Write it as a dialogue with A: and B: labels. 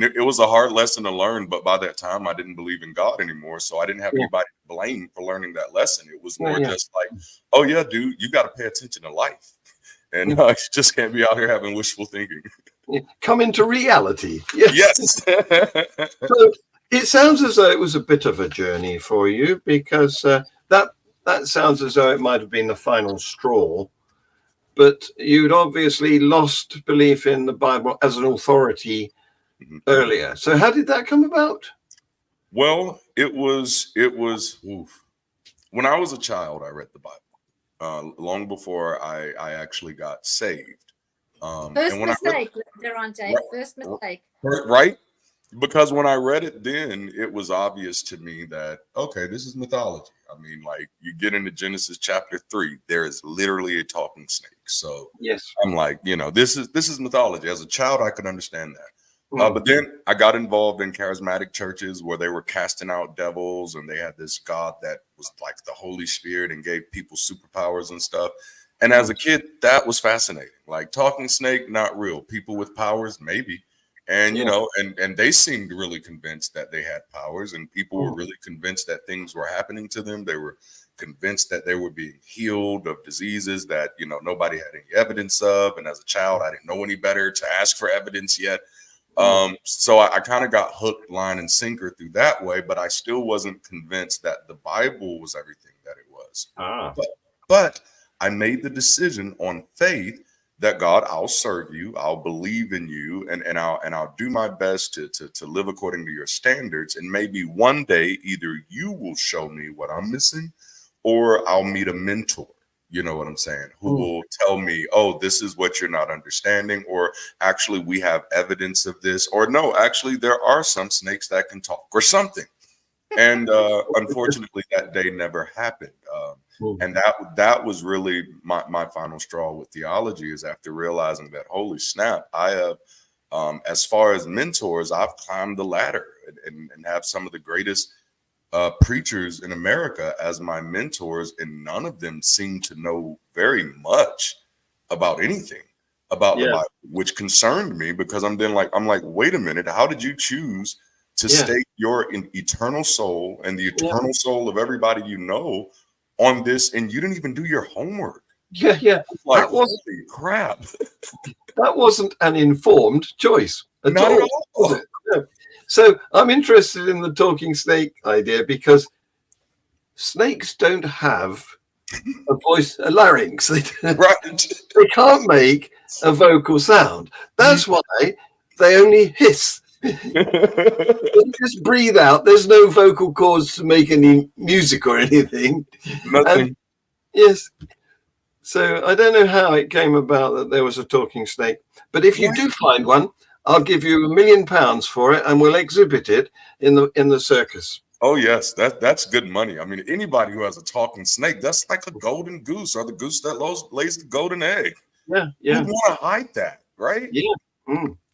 A: And it was a hard lesson to learn, but by that time I didn't believe in God anymore. So I didn't have anybody to blame for learning that lesson. It was more just like, oh yeah, dude, you got to pay attention to life. And you just can't be out here having wishful thinking.
B: Come into reality. Yes. So it sounds as though it was a bit of a journey for you, because that sounds as though it might have been the final straw. But you'd obviously lost belief in the Bible as an authority earlier. So how did that come about?
A: Well, it was when I was a child, I read the Bible long before I actually got saved.
C: First mistake, Darante. First mistake.
A: Right? Because when I read it then, it was obvious to me that, okay, this is mythology. I mean, like, you get into Genesis chapter 3, there is literally a talking snake. So
B: yes,
A: I'm like, this is mythology. As a child, I could understand that. But then I got involved in charismatic churches where they were casting out devils, and they had this God that was like the Holy Spirit and gave people superpowers and stuff. And as a kid, that was fascinating. Like, talking snake, not real. People with powers, maybe. And, and they seemed really convinced that they had powers, and people were really convinced that things were happening to them. They were convinced that they were being healed of diseases that, nobody had any evidence of. And as a child, I didn't know any better to ask for evidence yet. So I kind of got hooked, line and sinker through that way, but I still wasn't convinced that the Bible was everything that it was. But I made the decision on faith that, God, I'll serve you, I'll believe in you, and I'll do my best to live according to your standards. And maybe one day either you will show me what I'm missing, or I'll meet a mentor. You know what I'm saying? Who will tell me, oh, this is what you're not understanding, or actually we have evidence of this, or no, actually there are some snakes that can talk, or something. And unfortunately, that day never happened. And that was really my final straw with theology, is after realizing that, holy snap, I have, as far as mentors, I've climbed the ladder and have some of the greatest preachers in America as my mentors, and none of them seem to know very much about anything about the Bible, which concerned me, because I'm like, wait a minute, how did you choose to stake your eternal soul and the eternal soul of everybody you know on this, and you didn't even do your homework?
B: Like,
A: that wasn't crap.
B: That wasn't an informed choice at
A: Not
B: all.
A: at all.
B: No. So I'm interested in the talking snake idea, because snakes don't have a voice, a larynx. They can't make a vocal sound. That's why they only hiss. They just breathe out. There's no vocal cords to make any music or anything.
A: Nothing.
B: Yes. So I don't know how it came about that there was a talking snake, but if you do find one, I'll give you £1 million for it, and we'll exhibit it in the circus.
A: Oh yes, that's good money. I mean, anybody who has a talking snake, that's like a golden goose, or the goose that lays the golden egg.
B: Yeah.
A: You want to hide that, right?
B: Yeah.